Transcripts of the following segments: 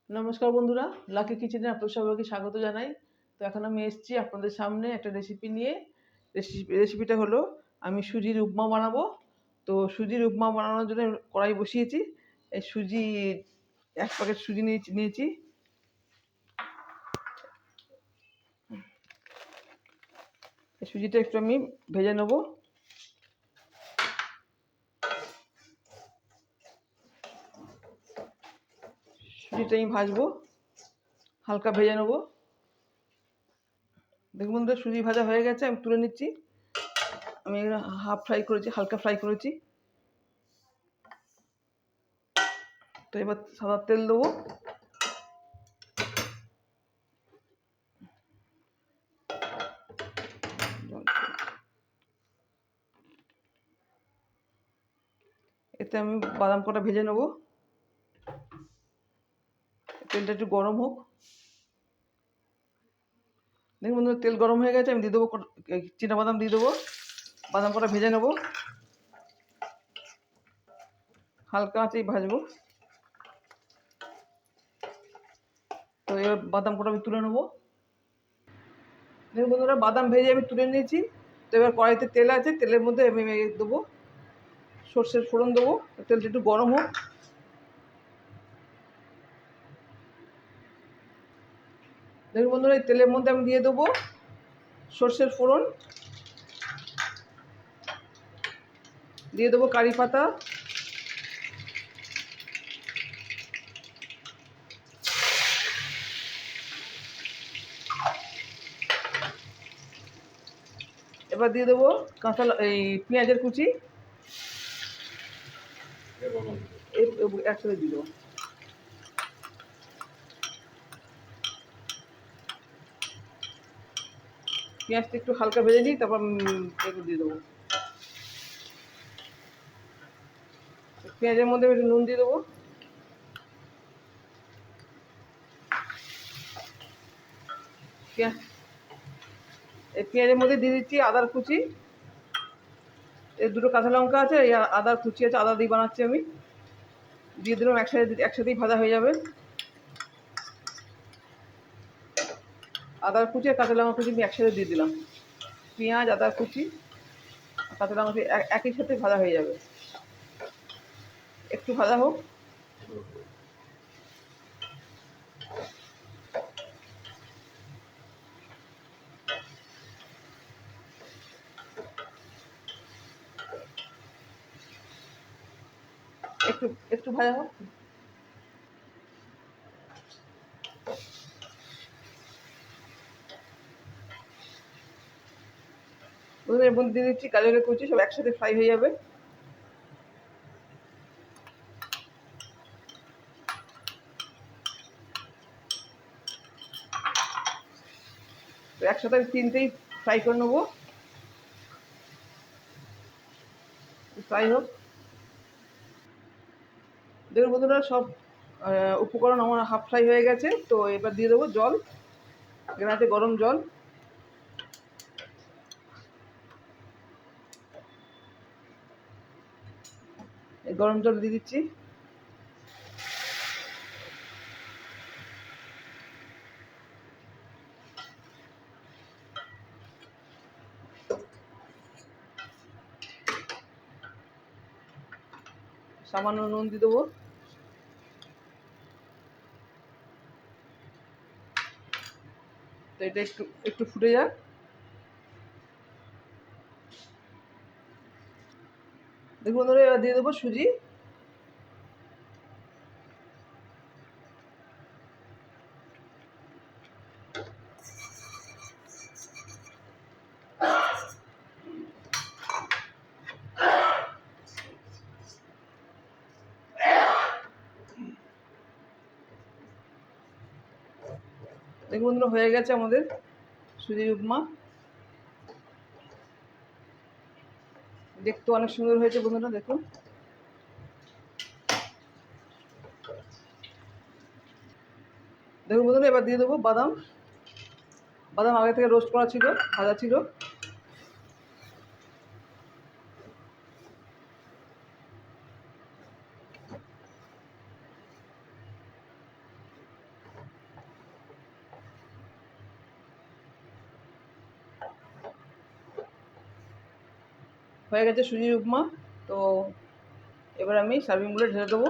নমস্কার বন্ধুরা, লাকি কিচেনে আপনাদের সবাইকে স্বাগত জানাই। তো এখন আমি এসেছি আপনাদের সামনে একটা রেসিপি নিয়ে। রেসিপিটা হলো আমি সুজির উপমা বানাবো। তো সুজির উপমা বানানোর জন্য কড়াই বসিয়েছি। এই সুজি 1 প্যাকেট সুজি নিয়েছি। এই সুজিটা একটু আমি ভেজে নেব। সুজিটা আমি ভাজবো, হালকা ভেজে নেব। দেখুন বন্ধুরা, সুজি ভাজা হয়ে গেছে, আমি তুলে নিচ্ছি। আমি হাফ ফ্রাই করেছি, হালকা ফ্রাই করেছি। তো এবার সাদা তেল দেবো। এতে আমি বাদাম কটা ভেজে নেব। তেলটা একটু গরম হোক। দেখুন বন্ধুরা, তেল গরম হয়ে গেছে, আমি দিয়ে দেবো চিনাবাদাম দিয়ে দেবো। বাদাম কটা ভেজে নেব, হালকা আঁচেই ভাজবো। তো এবার বাদাম কটা আমি তুলে নেবো। দেখুন বন্ধুরা, বাদাম ভেজে আমি তুলে নিয়েছি। তো এবার কড়াইতে তেল আছে, তেলের মধ্যে আমি দেবো সর্ষের ফোড়ন দেবো। তেলটা একটু গরম হোক। দেখুন বন্ধুরা, এই তেলের মধ্যে আমি দিয়ে দেবো সর্ষের ফোড়ন, দিয়ে দেবো কারি পাতা, এবার দিয়ে দেবো পেঁয়াজের কুচি, একসাথে দিয়ে দেবো। পেঁয়াজটা একটু হালকা ভেজে নিই, তারপর একটু দিয়ে দেবো। পেঁয়াজের মধ্যে একটু নুন দিয়ে দেবো। এই পেঁয়াজের মধ্যে দিয়ে দিচ্ছি আদার কুচি। এই দুটো কাঁচা লঙ্কা আছে, এই আদার কুচি আছে, আদা দিয়ে বানাচ্ছি আমি। দিয়ে দিলাম, একসাথেই ভাজা হয়ে যাবে। আদার কুচি আর কাঁচা লঙ্কা কুচি আমি একসাথে দিয়ে দিলাম। পেঁয়াজ, আদার কুচি, কাঁচা লঙ্কা কুচি একই সাথে ভাজা হয়ে যাবে। একটু ভাজা হোক। একটু একটু ভাজা হোক। এর মধ্যে দিয়ে দিচ্ছি গাজরের কুচি, সব একসাথে ফ্রাই হয়ে যাবে। তো একসাথে আমি তিনটেই ফ্রাই করে নেবো। ফ্রাই হোক। দেখুন বন্ধুরা, সব উপকরণ আমার হাফ ফ্রাই হয়ে গেছে। তো এবার দিয়ে দেবো জল। এখানে আছে গরম জল। এই গরম জল দিয়ে দিচ্ছি। সামান্য নুন দিয়ে দেবো। তো এটা একটু একটু ফুটে যাক। দেখুন বন্ধুরা, এবার দিয়ে দেবো সুজি। দেখুন বন্ধুরা, হয়ে গেছে আমাদের সুজির উপমা। দেখতে অনেক সুন্দর হয়েছে বন্ধুরা, দেখুন। দেখুন বন্ধুরা, এবার দিয়ে দেবো বাদাম। বাদাম আগে থেকে রোস্ট করা ছিল, ভাজা ছিল। হয়ে গেছে সুজির উপমা। তো এবার আমি সার্ভিংগুলো ঢেলে দেবো।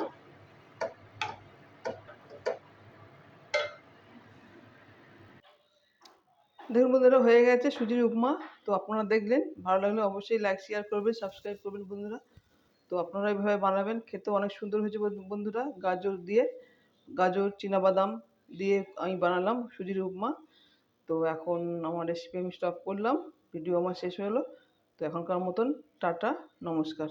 দেখুন বন্ধুরা, হয়ে গেছে সুজির উপমা। তো আপনারা দেখলেন, ভালো লাগলে অবশ্যই লাইক শেয়ার করবেন, সাবস্ক্রাইব করবেন বন্ধুরা। তো আপনারা এইভাবে বানাবেন, খেতে অনেক সুন্দর হয়েছে বন্ধুরা। গাজর দিয়ে, গাজর চিনাবাদাম দিয়ে আমি বানালাম সুজির উপমা। তো এখন আমার রেসিপি আমি স্টপ করলাম, ভিডিও আমার শেষ হলো। তো এখনকার মতন টাটা, নমস্কার।